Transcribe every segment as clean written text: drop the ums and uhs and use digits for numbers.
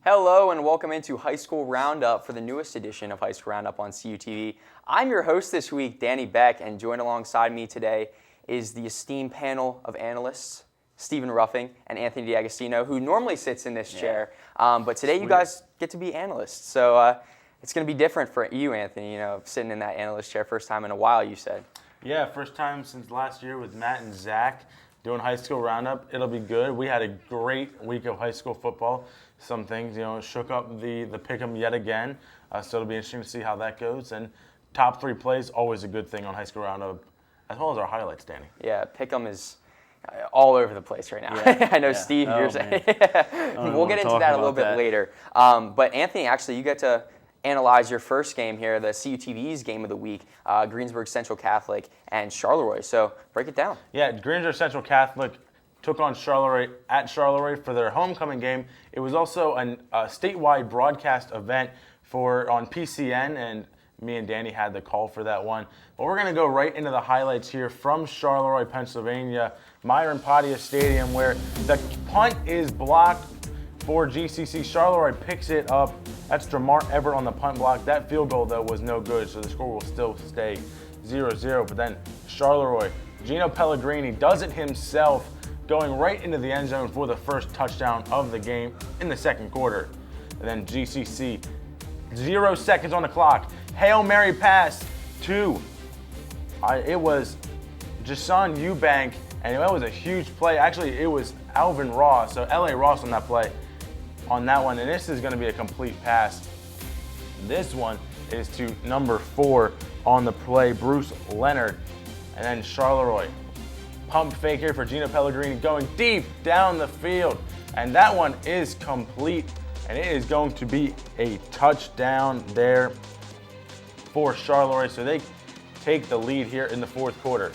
Hello and welcome into High School Roundup for the newest edition of High School Roundup on CUTV. I'm your host this week, Danny Beck, and joined alongside me today is the esteemed panel of analysts, Stephen Ruffing and Anthony D'Agostino, who normally sits in this chair. But today you guys get to be analysts, so it's going to be different for you, Anthony, sitting in that analyst chair first time in a while, you said. Yeah, first time since last year with Matt and Zach doing High School Roundup. It'll be good. We had a great week of high school football. Some things, shook up the pick'em yet again. So it'll be interesting to see how that goes. And top three plays, always a good thing on High School Roundup, as well as our highlights, Danny. Yeah, pick'em is all over the place right now. Yeah. I know, Steve, you're saying. We'll get into that a little bit later. But Anthony, actually, you get to analyze your first game here, the CUTV's game of the week, Greensburg Central Catholic and Charleroi. So break it down. Yeah, Greensburg Central Catholic took on Charleroi at Charleroi for their homecoming game. It was also a statewide broadcast event on PCN, and me and Danny had the call for that one. But we're going to go right into the highlights here from Charleroi, Pennsylvania, Myron Padia Stadium, where the punt is blocked for GCC. Charleroi picks it up. That's Dramar Everett on the punt block. That field goal, though, was no good, so the score will still stay 0-0. But then Charleroi, Gino Pellegrini does it himself, going right into the end zone for the first touchdown of the game in the second quarter. And then GCC, 0 seconds on the clock. Hail Mary pass to, it was Jason Eubank, and that was a huge play. Actually, it was Alvin Ross, so L.A. Ross on that play, on that one. And this is going to be a complete pass. This one is to number 4 on the play, Bruce Leonard. And then Charleroi, pump fake here for Gino Pellegrini, going deep down the field. And that one is complete, and it is going to be a touchdown there for Charleroi. So they take the lead here in the fourth quarter.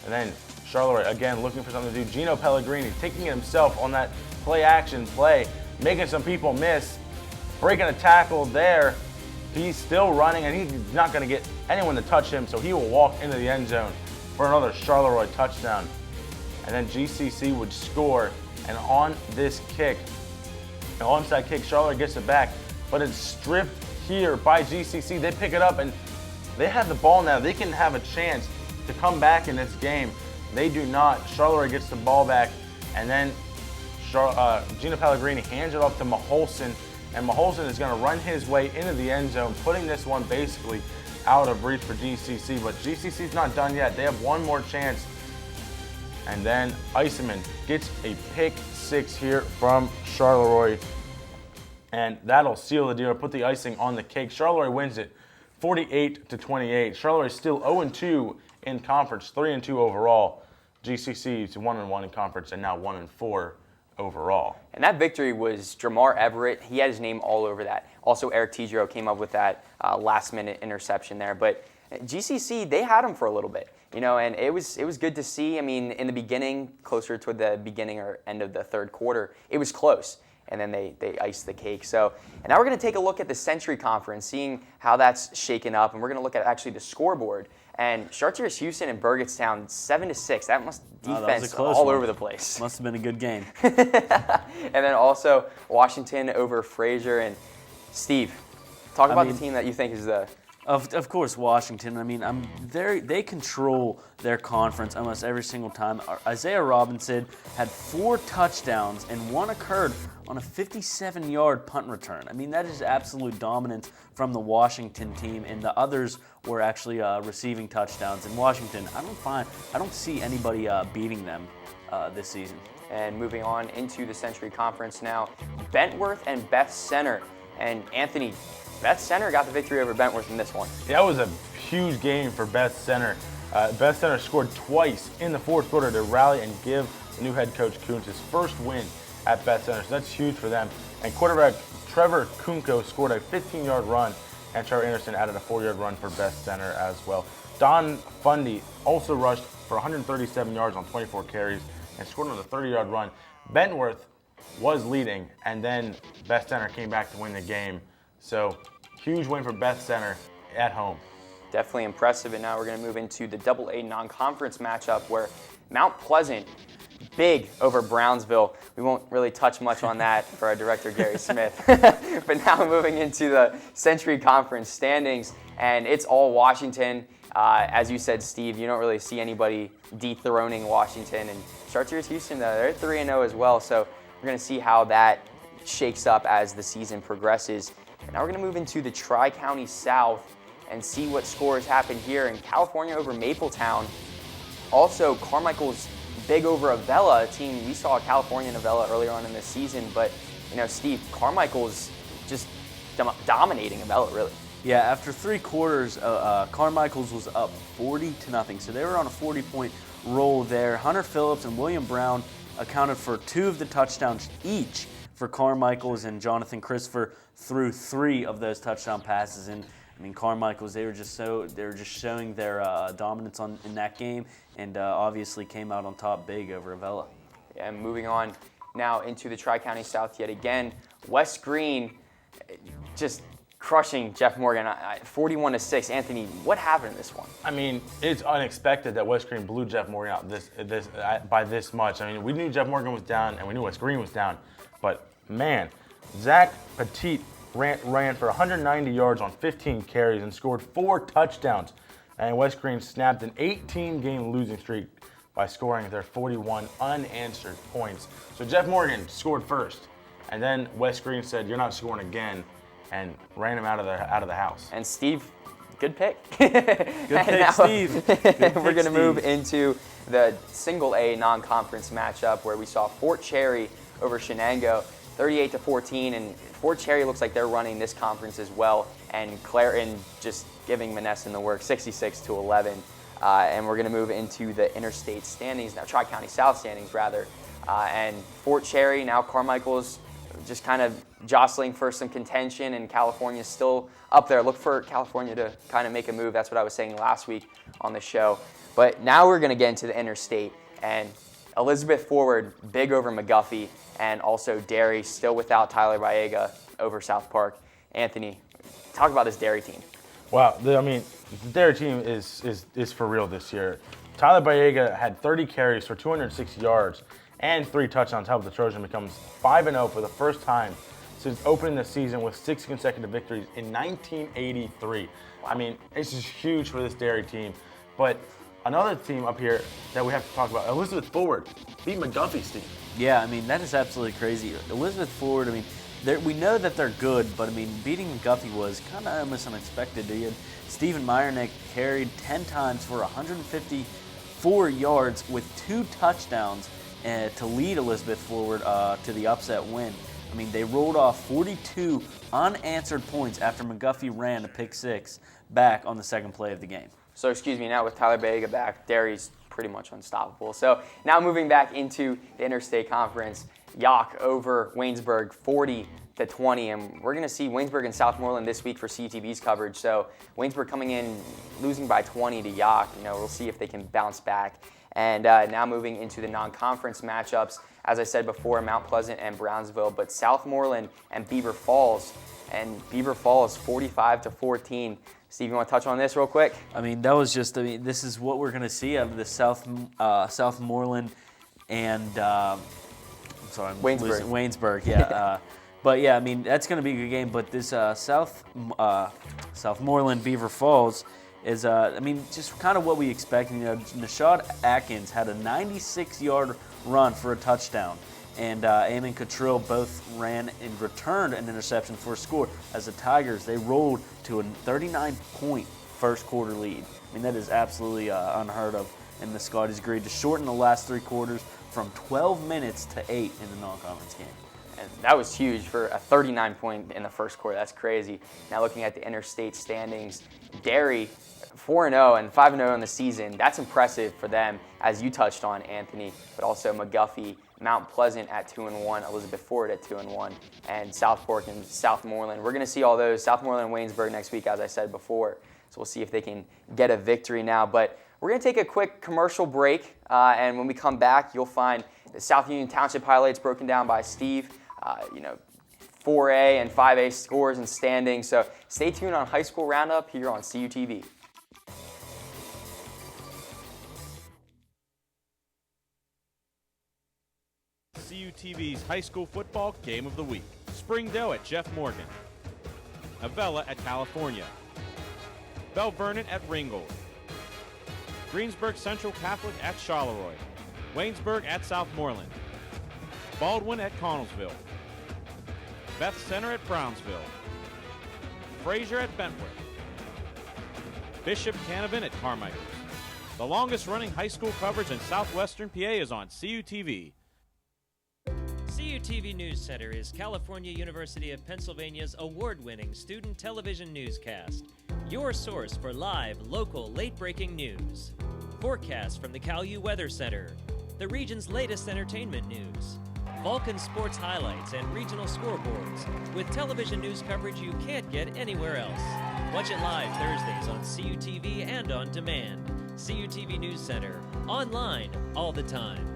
And then Charleroi, again, looking for something to do. Gino Pellegrini taking it himself on that play-action play, making some people miss, breaking a tackle there. He's still running, and he's not going to get anyone to touch him, so he will walk into the end zone for another Charleroi touchdown. And then GCC would score, and on this kick, an onside kick, Charleroi gets it back, but it's stripped here by GCC. They pick it up, and they have the ball now. They can have a chance to come back in this game. They do not. Charleroi gets the ball back, and then Gino Pellegrini hands it off to Maholson, and Maholson is going to run his way into the end zone, putting this one basically out of reach for GCC. But GCC's not done yet. They have one more chance. And then Iseman gets a pick 6 here from Charleroi, and that'll seal the deal, put the icing on the cake. Charleroi wins it 48-28. Charleroi is still 0-2 in conference, 3-2 overall. GCC is 1-1 in conference, and now 1-4 overall. And that victory was Dramar Everett. He had his name all over that. Also, Eric Tidro came up with that last-minute interception there. But GCC, they had him for a little bit, and it was good to see. I mean, in the beginning, closer to the beginning or end of the third quarter, it was close, and then they iced the cake. So, and now we're going to take a look at the Century Conference, seeing how that's shaken up, and we're going to look at actually the scoreboard. And Chartiers Houston and Burgettstown 7-6. That must defense all over the place. Must have been a good game. And then also Washington over Fraser. And Steve, talk about the team that you think is the. Of course, Washington. I mean, they control their conference almost every single time. Isaiah Robinson had 4 touchdowns, and one occurred on a 57-yard punt return. I mean, that is absolute dominance from the Washington team, and the others were actually receiving touchdowns. In Washington, I don't see anybody beating them this season. And moving on into the Century Conference now, Bentworth and Beth Center. And Anthony, Beth Center got the victory over Bentworth in this one. Yeah, that was a huge game for Beth Center. Beth Center scored twice in the fourth quarter to rally and give the new head coach Kuntz his first win at Beth Center, so that's huge for them. And quarterback Trevor Kunko scored a 15-yard run, and Trevor Anderson added a 4-yard run for Beth Center as well. Don Fundy also rushed for 137 yards on 24 carries and scored another 30-yard run. Bentworth was leading, and then Beth Center came back to win the game. So huge win for Beth Center at home. Definitely impressive. And now we're going to move into the AA non-conference matchup where Mount Pleasant big over Brownsville. We won't really touch much on that for our director, Gary Smith. But now moving into the Century Conference standings, and it's all Washington. As you said, Steve, you don't really see anybody dethroning Washington. And Chartiers Houston, they're 3-0 as well. So we're going to see how that shakes up as the season progresses. And now we're going to move into the Tri-County South and see what scores happen here. In California over Mapletown. Also, Carmichael's big over Avella, a team we saw California and Avella earlier on in the season. But, Steve, Carmichael's just dominating Avella, really. Yeah, after 3 quarters, Carmichael's was up 40-0. So they were on a 40-point roll there. Hunter Phillips and William Brown accounted for 2 of the touchdowns each for Carmichael's, and Jonathan Christopher threw 3 of those touchdown passes. And Carmichael's, they were just showing their dominance in that game, and obviously came out on top big over Avella. Yeah, and moving on now into the Tri-County South yet again. West Green just crushing Jeff Morgan, 41-6. Anthony, what happened in this one? It's unexpected that West Green blew Jeff Morgan out by this much. We knew Jeff Morgan was down, and we knew West Green was down. But, man, Zach Petit ran for 190 yards on 15 carries and scored 4 touchdowns. And West Green snapped an 18-game losing streak by scoring their 41 unanswered points. So Jeff Morgan scored first, and then West Green said, "You're not scoring again," and ran him out of the house. And Steve, good pick. Good pick, Steve. We're going to move into the single A non-conference matchup where we saw Fort Cherry over Shenango, 38-14, and Fort Cherry looks like they're running this conference as well, and Clareton just giving Monessen the work, 66-11. And we're going to move into the interstate standings, now Tri-County South standings rather, and Fort Cherry, now Carmichael's just kind of jostling for some contention, and California's still up there. Look for California to kind of make a move. That's what I was saying last week on the show. But now we're going to get into the interstate, and Elizabeth Forward, big over McGuffey, and also Derry, still without Tyler Baega over South Park. Anthony, talk about this Derry team. Wow, the Derry team is for real this year. Tyler Baega had 30 carries for 206 yards and 3 touchdowns, helped the Trojan becomes 5-0 for the first time since opening the season with 6 consecutive victories in 1983. It's just huge for this Derry team. But another team up here that we have to talk about, Elizabeth Forward, beat McGuffey, Steve. Yeah, that is absolutely crazy. Elizabeth Forward, we know that they're good, but beating McGuffey was kind of almost unexpected. Stephen Meyernick carried 10 times for 154 yards with 2 touchdowns to lead Elizabeth Forward to the upset win. They rolled off 42 unanswered points after McGuffey ran a pick 6 back on the second play of the game. So, now with Tyler Baega back, Derry's pretty much unstoppable. So, now moving back into the Interstate Conference, Yock over Waynesburg, 40-20, and we're going to see Waynesburg and Southmoreland this week for CTV's coverage. So, Waynesburg coming in, losing by 20 to Yock. We'll see if they can bounce back. And now moving into the non-conference matchups, as I said before, Mount Pleasant and Brownsville, but Southmoreland and Beaver Falls. And Beaver Falls, 45-14. Steve, you want to touch on this real quick? That was just, this is what we're going to see out of the Southmoreland and, Waynesburg, yeah. But yeah, that's going to be a good game. But this Southmoreland Beaver Falls is, just kind of what we expect. Nashad Atkins had a 96-yard run for a touchdown. And Eamon Cottrell both ran and returned an interception for a score. As the Tigers, they rolled to a 39-point first quarter lead. That is absolutely unheard of. And the Scotties agreed to shorten the last 3 quarters from 12 minutes to 8 in the non-conference game. And that was huge for a 39-point in the first quarter. That's crazy. Now looking at the interstate standings, Derry 4-0 and 5-0 in the season. That's impressive for them, as you touched on, Anthony, but also McGuffey, Mount Pleasant at 2-1, Elizabeth Forward at 2-1, and South Fork and Southmoreland. We're going to see all those, Southmoreland and Waynesburg next week, as I said before. So we'll see if they can get a victory now. But we're going to take a quick commercial break, and when we come back, you'll find the South Union Township highlights broken down by Steve. 4A and 5A scores and standings. So stay tuned on High School Roundup here on CUTV. CUTV's high school football game of the week. Springdale at Jeff Morgan. Avella at California. Bell Vernon at Ringgold. Greensburg Central Catholic at Charleroi. Waynesburg at Southmoreland. Baldwin at Connellsville. Beth Center at Brownsville. Fraser at Bentworth. Bishop Canavan at Carmichael. The longest running high school coverage in southwestern PA is on CUTV. CUTV News Center is California University of Pennsylvania's award-winning student television newscast. Your source for live, local, late-breaking news. Forecasts from the CalU Weather Center. The region's latest entertainment news. Vulcan sports highlights and regional scoreboards. With television news coverage you can't get anywhere else. Watch it live Thursdays on CUTV and on demand. CUTV News Center. Online all the time.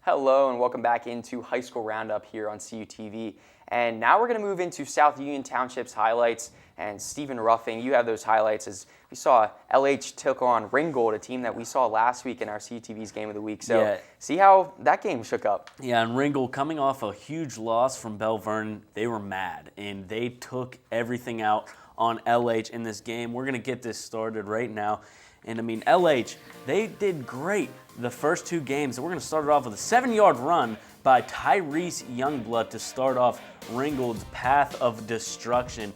Hello and welcome back into High School Roundup here on CUTV. And now we're going to move into South Union Township's highlights. And Stephen Ruffing, you have those highlights as we saw LH took on Ringgold, a team that we saw last week in our CUTV's Game of the Week. So Yeah. See how that game shook up. Yeah, and Ringgold coming off a huge loss from Bell Vernon, they were mad, and they took everything out on LH in this game. We're going to get this started right now. And, I mean, LH, they did great the first two games. We're going to start it off with a 7-yard run by Tyrese Youngblood to start off Ringgold's path of destruction.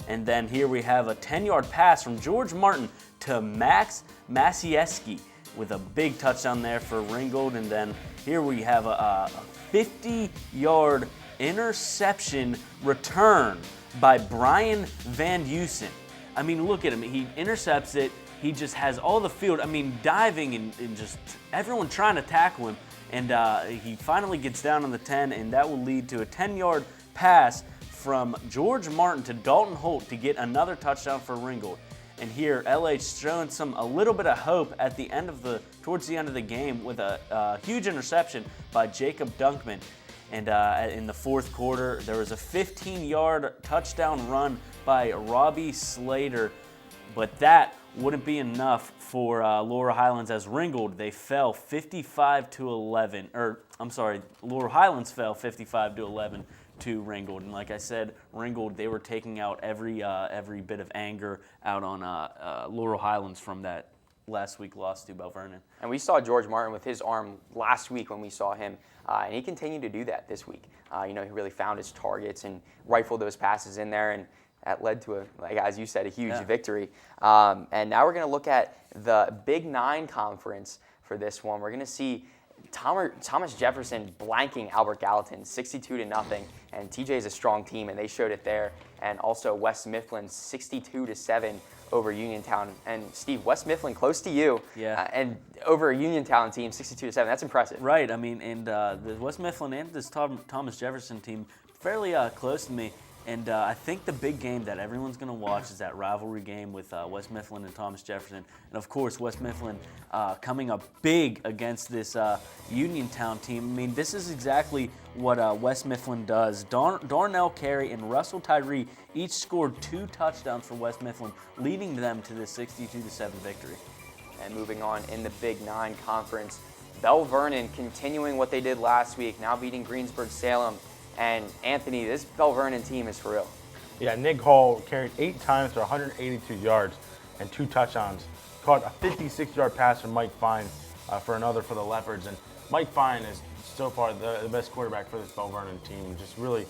And then here we have a 10-yard pass from George Martin to Max Masieski with a big touchdown there for Ringgold. And then here we have a 50-yard interception return by Brian Van Heusen. I mean, look at him. He intercepts it. He just has all the field. I mean, diving and just everyone trying to tackle him. And he finally gets down on the 10, and that will lead to a 10-yard pass from George Martin to Dalton Holt to get another touchdown for Ringgold. And here, LH showing a little bit of hope at the end of towards the end of the game with a huge interception by Jacob Dunkman. And in the fourth quarter, there was a 15-yard touchdown run by Robbie Slater, but that wouldn't be enough for Laurel Highlands as Ringgold. They fell 55-11, or I'm sorry, Laurel Highlands fell 55-11 to Ringgold. And like I said, Ringgold, they were taking out every bit of anger out on Laurel Highlands from that last week loss to Bell Vernon. And we saw George Martin with his arm last week when we saw him, and he continued to do that this week. He really found his targets and rifled those passes in there, and that led to, as you said, a huge victory. And now we're going to look at the Big 9 conference for this one. We're going to see Thomas Jefferson blanking Albert Gallatin 62-0, and TJ is a strong team, and they showed it there. And also West Mifflin 62-7 over Uniontown. And Steve, West Mifflin close to you, and over a Uniontown team 62-7. That's impressive. Right. I mean, and the West Mifflin and this Thomas Jefferson team fairly close to me. And I think the big game that everyone's going to watch is that rivalry game with West Mifflin and Thomas Jefferson. And, of course, West Mifflin coming up big against this Uniontown team. I mean, this is exactly what West Mifflin does. Darnell Carey and Russell Tyree each scored 2 touchdowns for West Mifflin, leading them to this 62-7 victory. And moving on in the Big 9 conference, Bell Vernon continuing what they did last week, now beating Greensburg-Salem. And Anthony, this Bell Vernon team is for real. Yeah, Nick Hall carried 8 times for 182 yards and 2 touchdowns. Caught a 56-yard pass from Mike Fine for another for the Leopards. And Mike Fine is so far the best quarterback for this Bell Vernon team, just really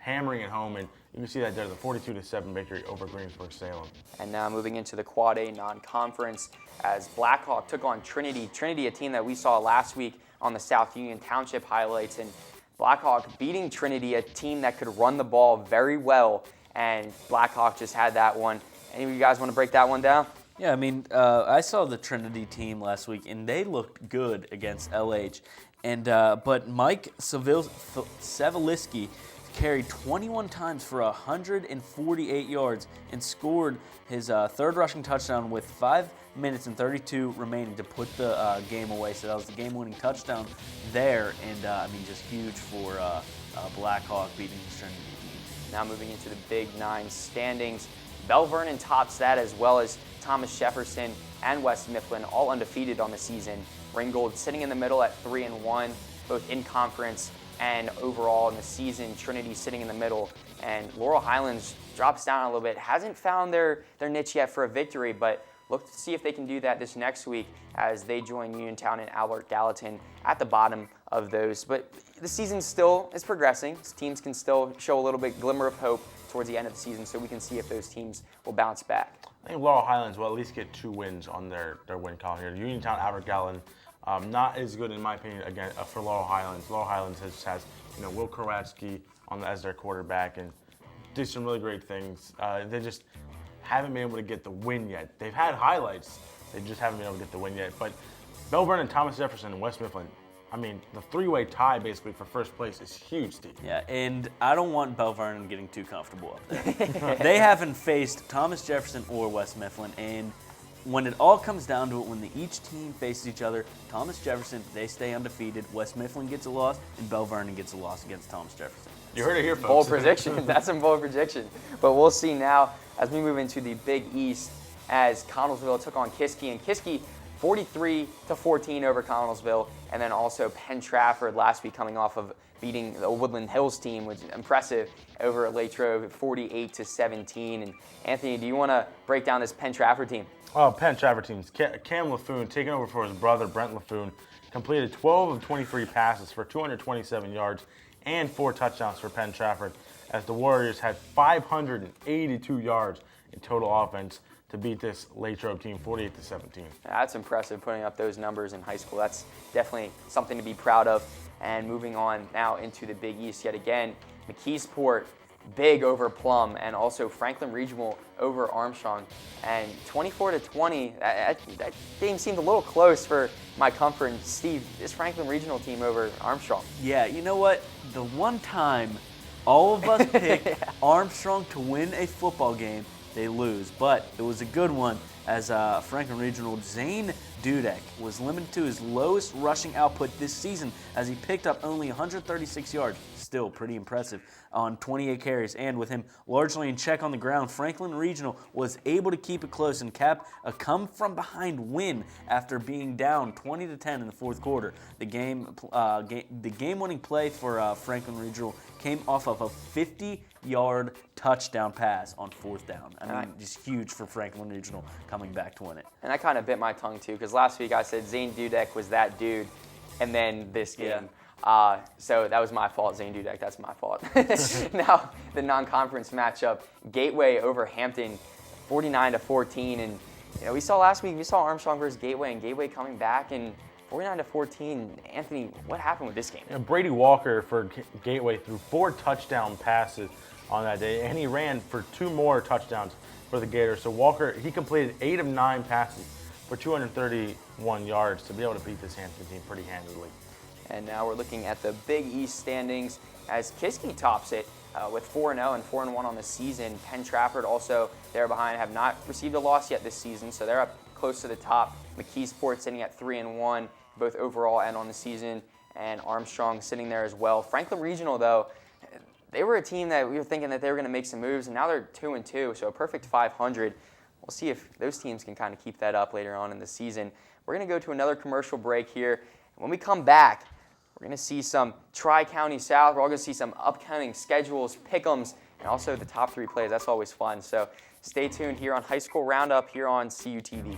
hammering it home. And you can see that there, the 42-7 victory over Greensburg-Salem. And now moving into the Quad A non-conference as Blackhawk took on Trinity. Trinity, a team that we saw last week on the South Union Township highlights. And Blackhawk beating Trinity, a team that could run the ball very well, and Blackhawk just had that one. Any of you guys want to break that one down? Yeah, I mean, I saw the Trinity team last week, and they looked good against LH. And but Mike Savaliski carried 21 times for 148 yards and scored his third rushing touchdown with 5 minutes and 32 remaining to put the game away. So that was the game-winning touchdown there, and I mean, just huge for Blackhawk beating the Trinity team. Now moving into the Big 9 standings, Bell Vernon tops that as well as Thomas Jefferson, and West Mifflin, all undefeated on the season. Ringgold sitting in the middle at 3-1, both in conference and overall in the season. Trinity sitting in the middle, and Laurel Highlands drops down a little bit. Hasn't found their niche yet for a victory, but look to see if they can do that this next week as they join Uniontown and Albert Gallatin at the bottom of those. But the season still is progressing. Teams can still show a little bit glimmer of hope towards the end of the season, so we can see if those teams will bounce back. I think Laurel Highlands will at least get 2 wins on their win column here. Uniontown, Albert Gallatin, not as good in my opinion again for Laurel Highlands. Laurel Highlands has Will Krawatski as their quarterback and did some really great things. They just haven't been able to get the win yet. They've had highlights, they just haven't been able to get the win yet. But Bell Vernon, Thomas Jefferson, and West Mifflin, the 3-way tie basically for first place is huge, Steve. Yeah, and I don't want Bell Vernon getting too comfortable up there. They haven't faced Thomas Jefferson or West Mifflin, and when it all comes down to it, when each team faces each other, Thomas Jefferson, they stay undefeated. West Mifflin gets a loss, and Bell Vernon gets a loss against Thomas Jefferson. You heard it here, folks. Bold prediction. That's a bold prediction. But we'll see now as we move into the Big East as Connellsville took on Kiski, and Kiski 43-14 over Connellsville, and then also Penn Trafford last week coming off of beating the Woodland Hills team, which is impressive, over Latrobe 48-17. And Anthony, do you want to break down this Penn Trafford team? Oh, Penn Trafford teams. Cam LaFoon taking over for his brother Brent LaFoon, completed 12 of 23 passes for 227 yards and 4 touchdowns for Penn Trafford, as the Warriors had 582 yards in total offense to beat this Latrobe team 48-17. That's impressive, putting up those numbers in high school. That's definitely something to be proud of. And moving on now into the Big East yet again, McKeesport big over Plum, and also Franklin Regional over Armstrong. And 24-20, that game seemed a little close for my comfort. And Steve, this Franklin Regional team over Armstrong. Yeah, you know what? The one time all of us picked Armstrong to win a football game, they lose. But it was a good one as Franklin Regional Zane Dudek was limited to his lowest rushing output this season as he picked up only 136 yards. Still pretty impressive on 28 carries. And with him largely in check on the ground, Franklin Regional was able to keep it close and cap a come-from-behind win after being down 20-10 in the fourth quarter. The game-winning play for Franklin Regional came off of a 50-yard touchdown pass on 4th down. Just huge for Franklin Regional coming back to win it. And I kind of bit my tongue too, because last week I said Zane Dudek was that dude, and then this game. Yeah. So that was my fault, Zane Dudek. That's my fault. Now the non-conference matchup: Gateway over Hampton, 49-14. And we saw last week, we saw Armstrong versus Gateway, and Gateway coming back and 49-14. Anthony, what happened with this game? Brady Walker for Gateway threw 4 touchdown passes on that day, and he ran for 2 more touchdowns for the Gators. So Walker, he completed 8 of 9 passes for 231 yards to be able to beat this Hampton team pretty handily. And now we're looking at the Big East standings as Kiski tops it with 4-0 and 4-1 on the season. Penn Trafford also there behind, have not received a loss yet this season, so they're up close to the top. McKeesport sitting at 3-1, both overall and on the season, and Armstrong sitting there as well. Franklin Regional, though, they were a team that we were thinking that they were going to make some moves, and now they're 2-2, so a perfect 500. We'll see if those teams can kind of keep that up later on in the season. We're going to go to another commercial break here. When we come back, we're going to see some Tri-County South. We're all going to see some upcoming schedules, pick'ems, and also the top 3 plays. That's always fun. So stay tuned here on High School Roundup here on CUTV.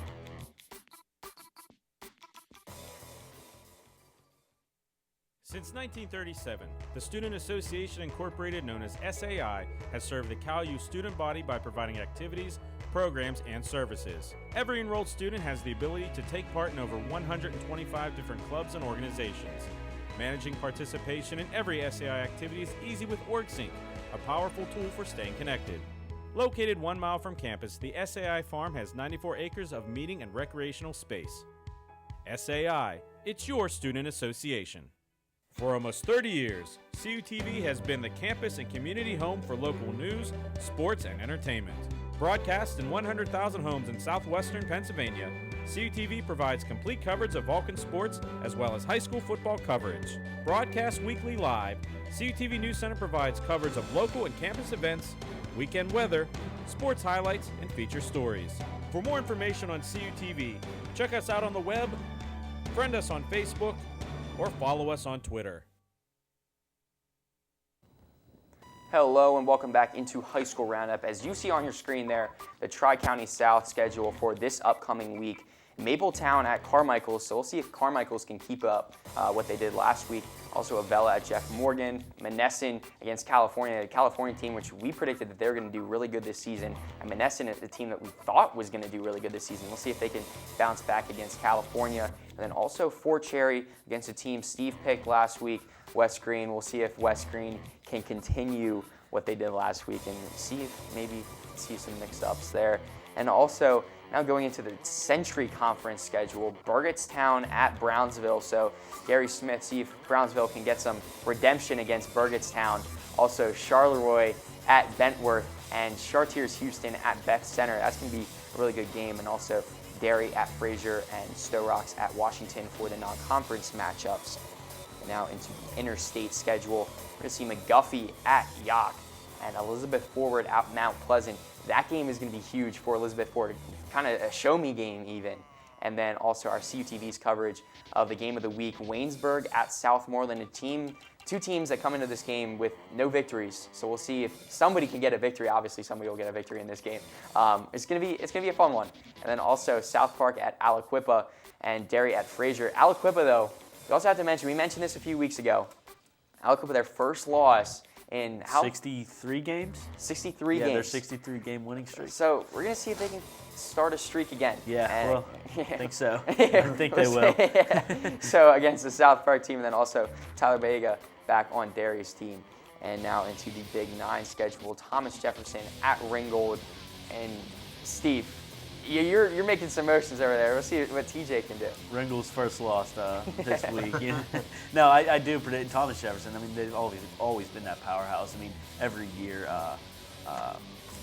Since 1937, the Student Association Incorporated, known as SAI, has served the CalU student body by providing activities, programs, and services. Every enrolled student has the ability to take part in over 125 different clubs and organizations. Managing participation in every SAI activity is easy with OrgSync, a powerful tool for staying connected. Located 1 mile from campus, the SAI Farm has 94 acres of meeting and recreational space. SAI, it's your student association. For almost 30 years, CUTV has been the campus and community home for local news, sports, and entertainment. Broadcast in 100,000 homes in southwestern Pennsylvania, CUTV provides complete coverage of Vulcan sports as well as high school football coverage. Broadcast weekly live, CUTV News Center provides coverage of local and campus events, weekend weather, sports highlights, and feature stories. For more information on CUTV, check us out on the web, friend us on Facebook, or follow us on Twitter. Hello and welcome back into High School Roundup. As you see on your screen there, the Tri-County South schedule for this upcoming week. Mapletown at Carmichael's, so we'll see if Carmichael's can keep up what they did last week. Also Avella at Jeff Morgan, Monessen against California, a California team which we predicted that they were going to do really good this season, and Monessen is the team that we thought was going to do really good this season. We'll see if they can bounce back against California. And then also Fort Cherry against a team Steve picked last week, West Green. We'll see if West Green can continue what they did last week and see if maybe see some mix-ups there. And also, now going into the Century Conference schedule, Burgettstown at Brownsville. So Gary Smith, see if Brownsville can get some redemption against Burgettstown. Also Charleroi at Bentworth and Chartiers Houston at Beth Center. That's going to be a really good game. And also Derry at Fraser and Stowe Rocks at Washington for the non-conference matchups. And now into the interstate schedule, we're going to see McGuffey at Yock and Elizabeth Forward at Mount Pleasant. That game is going to be huge for Elizabeth Forward, kind of a show-me game even. And then also our CUTV's coverage of the game of the week, Waynesburg at Southmoreland, two teams that come into this game with no victories. So we'll see if somebody can get a victory. Obviously, somebody will get a victory in this game. It's gonna be a fun one. And then also South Park at Aliquippa and Derry at Fraser. Aliquippa, though, we also have to mention, we mentioned this a few weeks ago. Aliquippa, their first loss in 63 games? 63 yeah, games. Their 63 game winning streak. So we're going to see if they can start a streak again. Yeah, and, well, I think so. I think they will. So against the South Park team, and then also Tyler Bega back on Derry's team. And now into the Big 9 schedule, Thomas Jefferson at Ringgold. And Steve, you're making some motions over there. We'll see what TJ can do. Ringgold's first loss this week. You know? No, I do predict Thomas Jefferson. I mean, they've always been that powerhouse. I mean, every year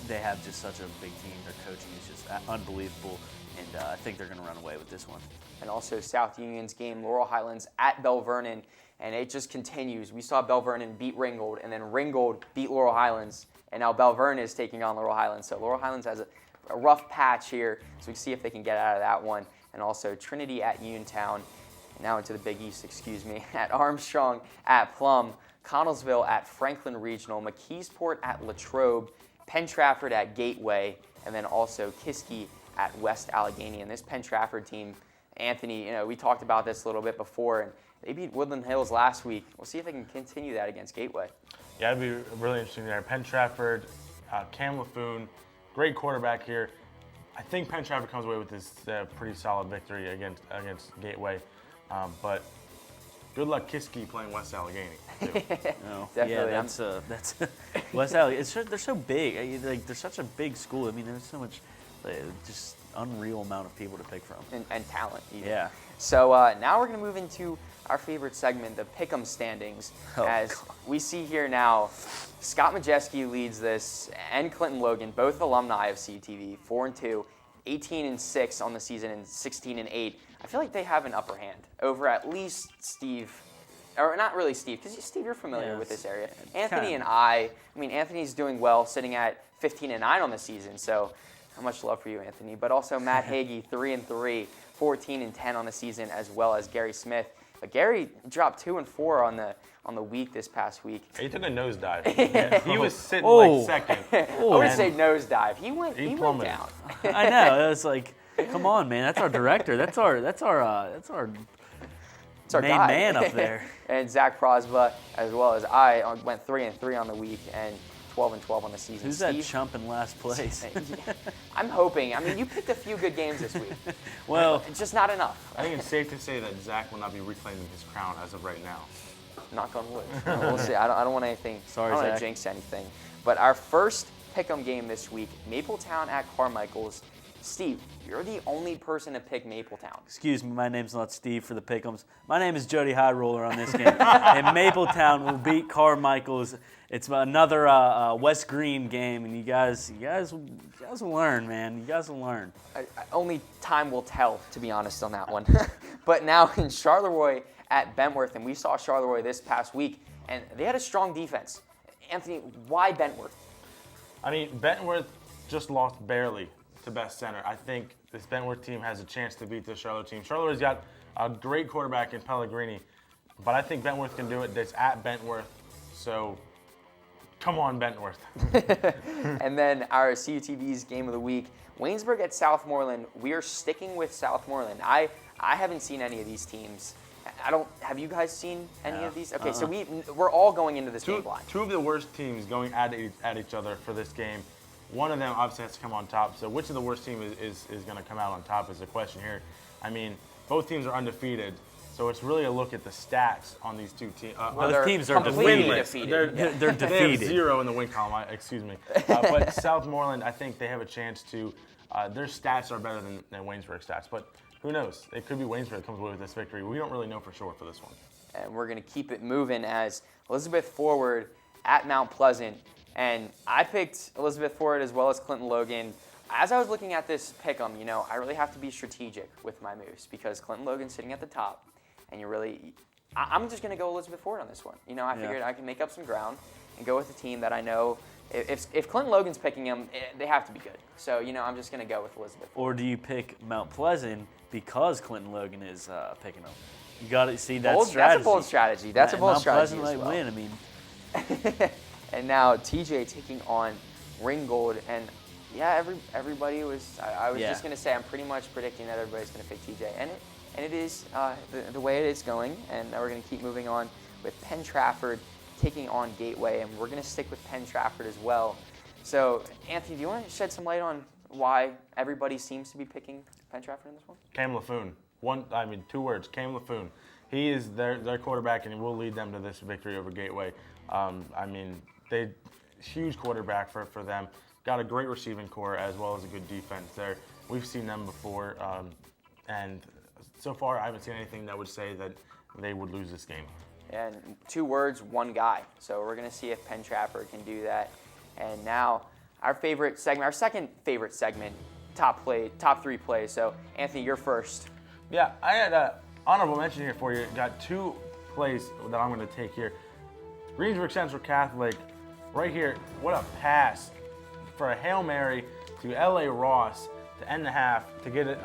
they have just such a big team. Their coaching is just unbelievable, and I think they're going to run away with this one. And also South Union's game, Laurel Highlands at Bell Vernon, and it just continues. We saw Bell Vernon beat Ringgold, and then Ringgold beat Laurel Highlands, and now Bell Vernon is taking on Laurel Highlands. So Laurel Highlands has a rough patch here, so we can see if they can get out of that one. And also Trinity at Uniontown, now into the Big East, at Armstrong at Plum, Connellsville at Franklin Regional, McKeesport at Latrobe, Penn Trafford at Gateway, and then also Kiski at West Allegheny. And this Penn Trafford team, Anthony, we talked about this a little bit before, and they beat Woodland Hills last week. We'll see if they can continue that against Gateway. Yeah, it'd be really interesting there. Penn Trafford, Cam LaFoon, great quarterback here. I think Penn Trafford comes away with this pretty solid victory against Gateway. But good luck Kiski playing West Allegheny, too. No. Definitely. Yeah, that's West Allegheny. They're so big. They're such a big school. I mean, there's so much, just unreal amount of people to pick from. And talent, even. Yeah. So now we're going to move into our favorite segment, the Pick'em standings. As we see here now, Scott Majeski leads this, and Clinton Logan, both alumni of CTV, 4-2, 18-6 on the season, and 16-8. I feel like they have an upper hand over at least Steve, or not really Steve, because Steve, you're familiar with this area. Anthony and I mean, Anthony's doing well, sitting at 15-9 on the season, so how much love for you, Anthony. But also Matt Hagee, 3-3, 14-10 on the season, as well as Gary Smith. But Gary dropped 2-4 on the week this past week. He took a nosedive. He was sitting like second. I wouldn't say nosedive. He went down. I know. It was like, come on, man. That's our director. That's our main guy. man up there. And Zach Prosba, as well as I, went 3-3 on the week and 12-12 on the season. Who's that chump in last place? I'm hoping. I mean, you picked a few good games this week. Well, it's just not enough. I think it's safe to say that Zach will not be reclaiming his crown as of right now. Knock on wood. We'll see. I don't want anything. Sorry, I don't want Zach. to jinx anything. But our first pick'em game this week, Mapletown at Carmichael's. Steve, you're the only person to pick Mapletown. Excuse me, my name's not Steve for the Pick'ems. My name is Jody High Roller on this game. And Mapletown will beat Carmichael's. It's another West Green game, and you guys will learn, man. You guys will learn. Only time will tell, to be honest, on that one. But now in Charleroi at Bentworth, and we saw Charleroi this past week, and they had a strong defense. Anthony, why Bentworth? I mean, Bentworth just lost barely to best center. I think this Bentworth team has a chance to beat the Charlotte team. Charlotte's got a great quarterback in Pellegrini, but I think Bentworth can do it. It's at Bentworth, so come on, Bentworth. And then our CUTV's game of the week, Waynesburg at Southmoreland. We are sticking with Southmoreland. I haven't seen any of these teams. Have you guys seen any of these? Okay, so we're all going into this game blind. Two of the worst teams going at each other for this game. One of them obviously has to come on top. So which of the worst team is going to come out on top is the question here. I mean, both teams are undefeated, so it's really a look at the stats on these two teams. Both teams are completely defeated. defeated. They're They defeated. have 0 in the win column. Excuse me. But Southmoreland, I think they have a chance to. Their stats are better than Waynesburg stats, but who knows? It could be Waynesburg that comes away with this victory. We don't really know for sure for this one. And we're going to keep it moving as Elizabeth Forward at Mount Pleasant. And I picked Elizabeth Forward as well as Clinton Logan. As I was looking at this pick'em, I really have to be strategic with my moves because Clinton Logan's sitting at the top. And I'm just going to go Elizabeth Forward on this one. I figured I can make up some ground and go with a team that I know. If Clinton Logan's picking them, they have to be good. So, I'm just going to go with Elizabeth. Or do you pick Mount Pleasant because Clinton Logan is picking them? You got to see that strategy. That's a bold strategy. That's a bold strategy. Mount Pleasant might win. I mean, and now TJ taking on Ringgold, and everybody was. I was just going to say I'm pretty much predicting that everybody's going to pick TJ, and it is the way it is going, and we're going to keep moving on with Penn Trafford taking on Gateway, and we're going to stick with Penn Trafford as well. So, Anthony, do you want to shed some light on why everybody seems to be picking Penn Trafford in this one? Cam Laffoon. 2 words, Cam Laffoon. He is their quarterback, and he will lead them to this victory over Gateway. Huge quarterback for them. Got a great receiving core as well as a good defense there. We've seen them before, and so far I haven't seen anything that would say that they would lose this game. And 2 words, 1 guy. So we're going to see if Penn Trafford can do that. And now our second favorite segment, top 3 plays. So Anthony, you're first. Yeah, I had an honorable mention here for you. Got 2 plays that I'm going to take here. Greensburg Central Catholic, right here. What a pass for a Hail Mary to L.A. Ross to end the half to get it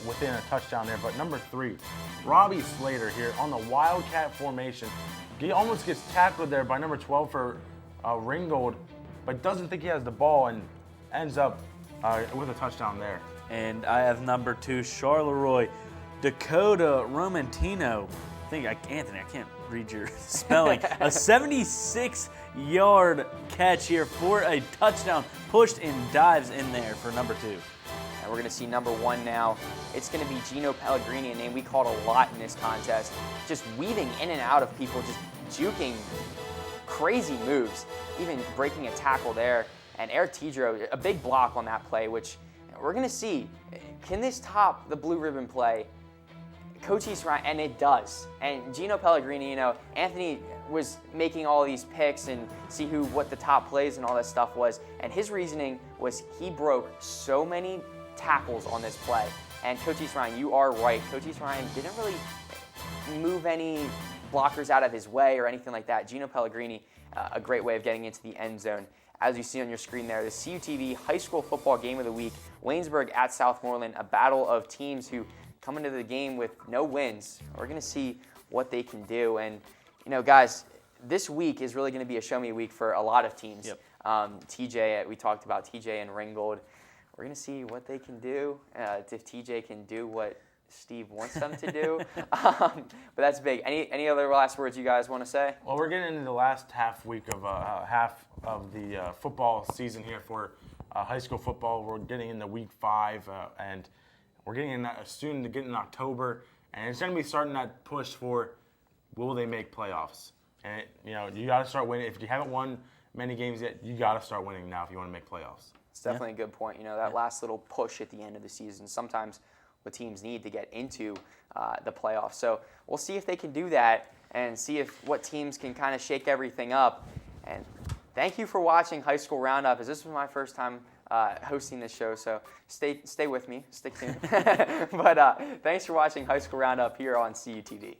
within a touchdown there. But number 3, Robbie Slater here on the Wildcat formation. He almost gets tackled there by number 12 for Ringgold, but doesn't think he has the ball and ends up with a touchdown there. and I have number 2, Charleroi, Dakota Romantino. Anthony, I can't read your spelling. A 76-yard catch here for a touchdown, pushed and dives in there for number 2. And we're going to see number 1 now. It's going to be Gino Pellegrini, a name we called a lot in this contest. Just weaving in and out of people, just juking crazy moves, even breaking a tackle there. And Eric Tidro, a big block on that play, which we're going to see. Can this top the blue ribbon play? Coach East Ryan, and it does. And Gino Pellegrini, Anthony was making all these picks and see what the top plays and all that stuff was. And his reasoning was he broke so many tackles on this play. And Coach East Ryan, you are right. Coach East Ryan didn't really move any blockers out of his way or anything like that. Gino Pellegrini, a great way of getting into the end zone. As you see on your screen there, the CUTV High School Football Game of the Week, Waynesburg at Southmoreland, a battle of teams who come into the game with no wins. We're going to see what they can do. And, guys, this week is really going to be a show me week for a lot of teams. Yep. TJ, we talked about TJ and Ringgold. We're going to see what they can do, if TJ can do what Steve wants them to do. But that's big. Any other last words you guys want to say? Well, we're getting into the last half of the football season here for high school football. We're getting into week 5, and we're getting in soon to get in October, and it's going to be starting that push for will they make playoffs? And you got to start winning. If you haven't won many games yet, you got to start winning now if you want to make playoffs. It's definitely a good point. That last little push at the end of the season, sometimes what teams need to get into the playoffs. So we'll see if they can do that and see what teams can kind of shake everything up. And thank you for watching High School Roundup, as this was my first time hosting this show, so stay with me, stick tuned. But thanks for watching High School Roundup here on CUTV.